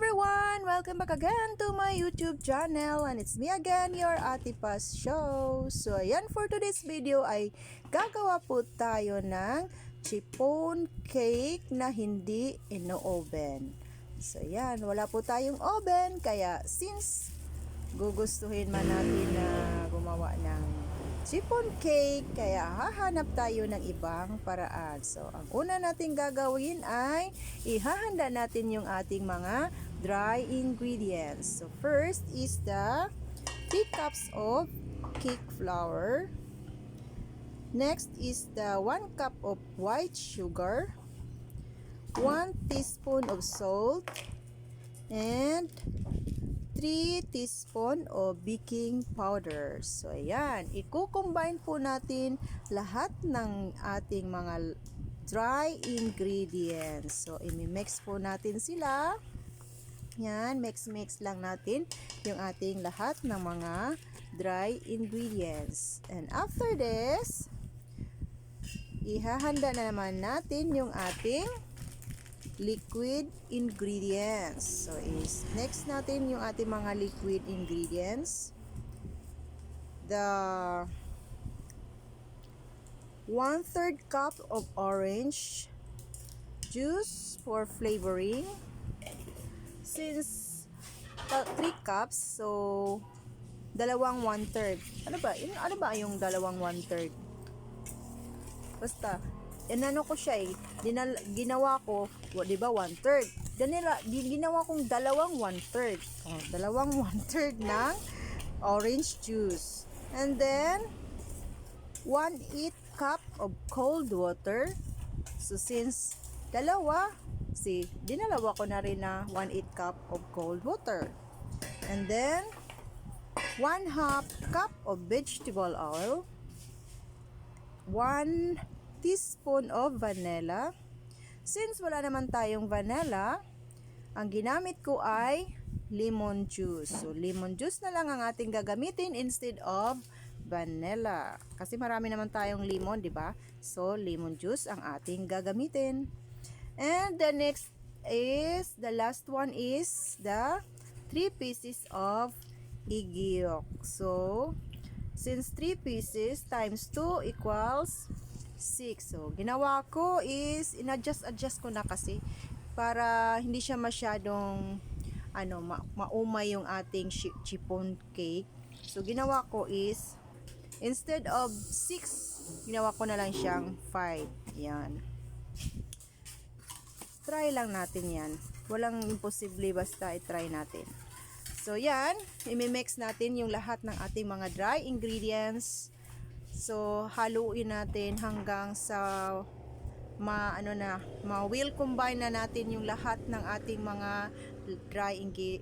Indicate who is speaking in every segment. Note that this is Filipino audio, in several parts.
Speaker 1: everyone! Welcome back again to my YouTube channel, and it's me again, your Ate Paz Show. So ayan, for today's video ay gagawa po tayo ng chiffon cake na hindi ino-oven. So ayan, wala po tayong oven, kaya since gugustuhin man natin na gumawa ng chiffon cake, kaya hahanap tayo ng ibang paraan. So, ang una nating gagawin ay ihahanda natin yung ating mga dry ingredients. So, first is the 3 cups of cake flour. Next is the 1 cup of white sugar, 1 teaspoon of salt, and 3 teaspoon of baking powder. So, ayan. I-combine po natin lahat ng ating mga dry ingredients. So, i-mix po natin sila. Yan. Mix lang natin yung ating lahat ng mga dry ingredients. And after this, ihahanda na naman natin yung ating liquid ingredients. So, next natin yung ating mga liquid ingredients. The 1/3 cup of orange juice for flavoring. Since 3 cups, so dalawang 1/3. Ano ba yung dalawang 1/3? Basta inano ko siya ginawa ko, di ba, 1/3. Ginawa kong dalawang 1/3. Dalawang 1/3 ng orange juice. And then 1/8 cup of cold water. So since dinalawa ko na rin na 1/8 cup of cold water. And then 1/2 cup of vegetable oil. 1 teaspoon of vanilla. Since wala naman tayong vanilla, ang ginamit ko ay lemon juice. So, lemon juice na lang ang ating gagamitin instead of vanilla. Kasi marami naman tayong lemon, di ba? So, lemon juice ang ating gagamitin. And the last one is the 3 pieces of egg yolk. So, since 3 pieces times 2 equals 6. So, ginawa ko is inadjust ko na kasi para hindi siya masyadong maumay yung ating chiffon cake. So, ginawa ko is instead of 6, ginawa ko na lang siyang 5. Yan. Try lang natin yan. Walang imposible, basta i-try natin. So, yan. I-mix natin yung lahat ng ating mga dry ingredients. So, haluin natin hanggang sa will combine na natin yung lahat ng ating mga dry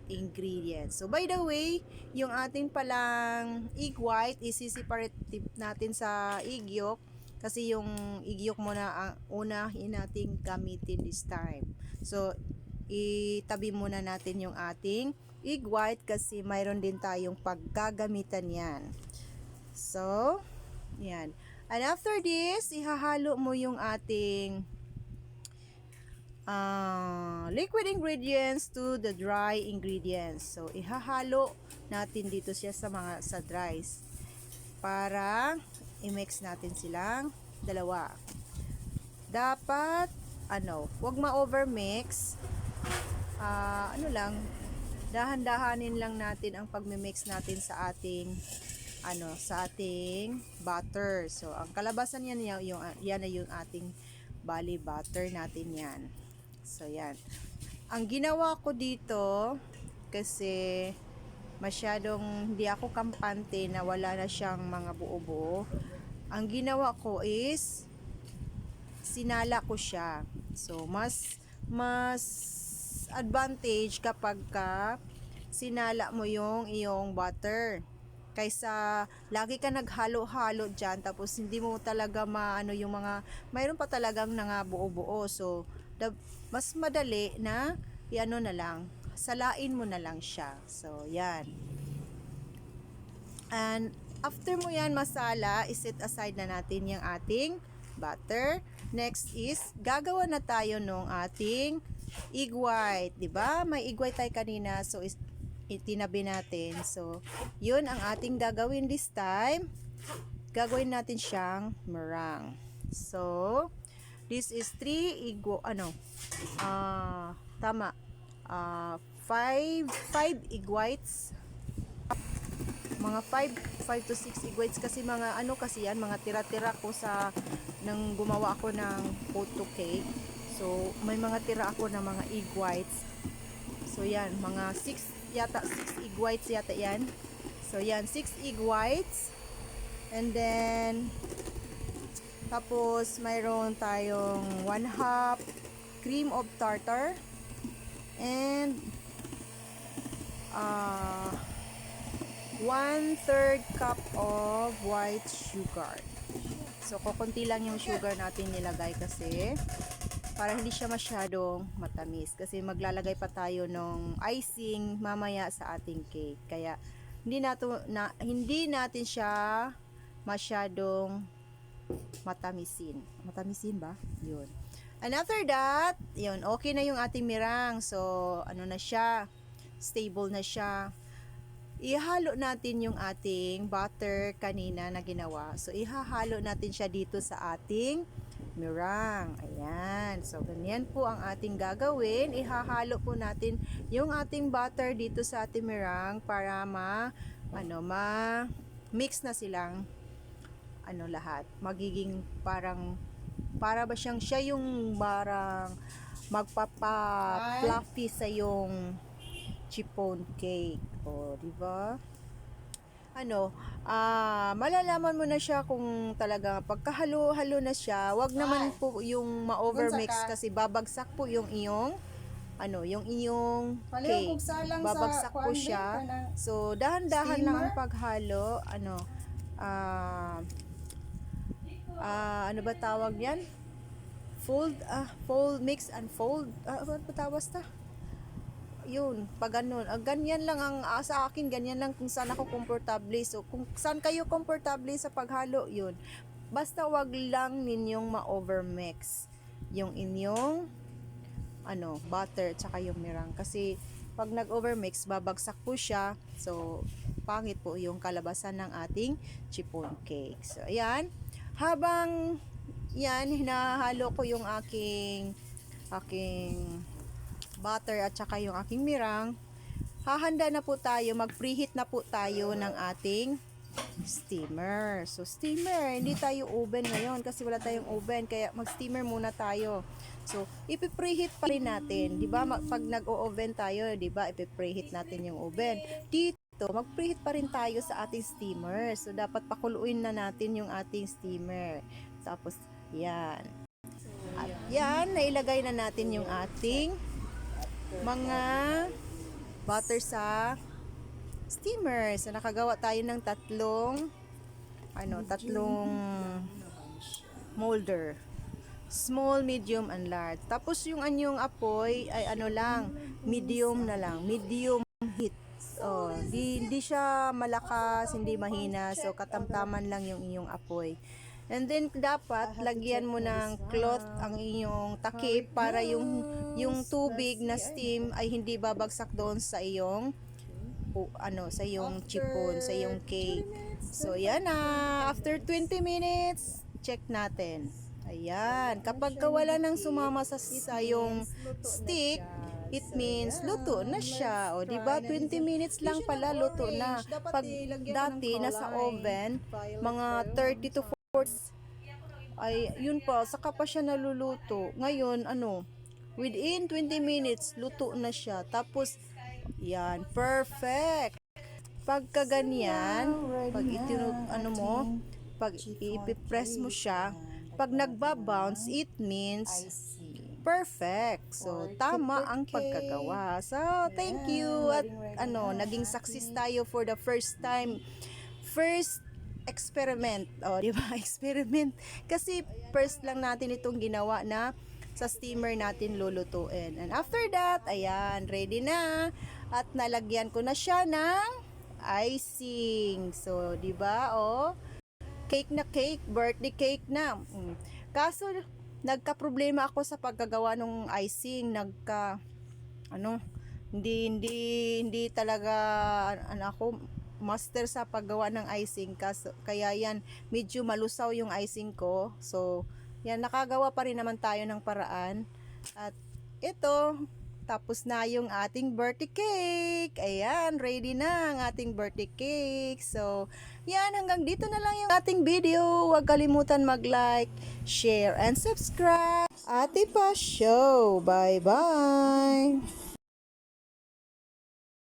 Speaker 1: ingredients. So, by the way, yung ating palang egg white, isi-separate natin sa egg yolk kasi yung egg yolk muna ang unahin nating gamitin this time. So, itabi muna natin yung ating egg white kasi mayroon din tayong paggagamitan yan. So, yan. And after this, ihahalo mo yung ating liquid ingredients to the dry ingredients. So, ihahalo natin dito siya sa dries para i-mix natin silang dalawa. Dapat, wag ma-overmix. Dahan-dahanin lang natin ang pag-mix natin sa ating butter. So, ang kalabasan yan na yung ating butter natin yan. So, yan. Ang ginawa ko dito, kasi masyadong hindi ako kampante na wala na siyang mga buo-buo. Ang ginawa ko is sinala ko siya. So, mas advantage kapag sinala mo yung iyong butter kaysa lagi ka naghalo-halo dyan tapos hindi mo talaga yung mga mayroon pa talagang buo-buo. So, mas madali na na lang, salain mo na lang siya. So, yan. And after mo yan masala, iset aside na natin yung ating butter. Next is gagawa na tayo ng ating egg white, 'di ba? May egg white tayo kanina, so itinabi natin. So, 'yun ang ating gagawin this time. Gagawin natin siyang meringue. So, this is 3 egg tama. 5 egg whites. Mga 5 to 6 egg whites kasi mga kasi yan, mga tira-tira ko sa nang gumawa ako ng photo cake. So, may mga tira ako ng mga egg whites. So, yan, mga 6 egg whites yata yan. So, yan, 6 egg whites. And then, tapos, mayroon tayong 1/2 cream of tartar. And, 1/3 cup of white sugar. So, kukunti lang yung sugar natin nilagay kasi para hindi siya masyadong matamis. Kasi maglalagay pa tayo ng icing mamaya sa ating cake. Kaya, hindi natin siya masyadong matamisin. Matamisin ba? Yun. And after that, yun, okay na yung ating meringue. So, na siya? Stable na siya. Ihalo natin yung ating butter kanina na ginawa. So, ihahalo natin siya dito sa ating meringue. Ayan. So, ganyan po ang ating gagawin. Ihahalo po natin yung ating butter dito sa ating meringue para mix na silang lahat. Magiging para ba siya yung parang magpapa-fluffy sa yung chiffon cake. O, di ba? Malalaman mo na siya kung talaga pagkahalo-halo na siya. Wag naman po yung ma-overmix kasi babagsak po yung iyong cake. Babagsak po siya. So, dahan-dahan lang ang paghalo. Ano ba tawag yan? Fold, mix and fold. Ano ba tawag ta? Yun, pag ganun. Ganyan lang ang sa akin, ganyan lang kung saan ako komportable. So, kung saan kayo komportable sa paghalo, yun. Basta wag lang ninyong ma-overmix yung inyong butter tsaka yung meringue. Kasi, pag nag-overmix, babagsak po siya. So, pangit po yung kalabasan ng ating chiffon cake. So, ayan. Habang yan, hinahalo ko yung aking butter at saka yung aking meringue, hahanda na po tayo, mag-preheat na po tayo ng ating steamer. So, steamer, hindi tayo oven ngayon kasi wala tayong oven, kaya mag-steamer muna tayo. So, ipipreheat pa rin natin, 'di ba? Pag nag-o-oven tayo, 'di ba? Ipipreheat natin yung oven. Dito, mag-preheat pa rin tayo sa ating steamer. So, dapat pakuluin na natin yung ating steamer. Tapos, yan. At yan, nailagay na natin yung ating mga butter sa steamer. So, nakagawa tayo ng tatlong molder. Small, medium, and large. Tapos, yung anyong apoy ay medium na lang. Medium heat. Oh, hindi siya malakas, hindi mahina. So, katamtaman lang yung inyong apoy. And then, dapat, lagyan mo ng cloth ang inyong takip para yung tubig na steam ay hindi babagsak doon sa iyong sa iyong chiffon, sa iyong cake. So, yan na. After 20 minutes, check natin. Ayan. Kapag wala nang sumama sa iyong stick, it means luto na siya. O, diba? 20 minutes lang pala, luto na. Pag dati, nasa oven, mga 30 to 40 ay, yun pa, saka pa siya naluluto. Ngayon, within 20 minutes, luto na siya. Tapos, yan, perfect. Pagka ganyan, pag pag ipipress mo siya, pag nagba-bounce, it means perfect. So, tama ang pagkagawa. So, thank you. At naging success tayo for the first time. First experiment. O, di ba? Experiment. Kasi, first lang natin itong ginawa na sa steamer natin lulutuin. And after that, ayan, ready na. At nalagyan ko na siya ng icing. So, di ba? O, cake na cake, birthday cake na. Kaso, nagka-problema ako sa paggagawa ng icing, ano, hindi talaga ako master sa paggawa ng icing, kaya yan medyo malusaw yung icing ko. So yan, nakagawa pa rin naman tayo ng paraan. At ito, tapos na yung ating birthday cake. Ayan, ready na ang ating birthday cake. So yan, hanggang dito na lang yung ating video. Huwag kalimutan mag-like, share, and subscribe. Ate Pa Show. Bye-bye!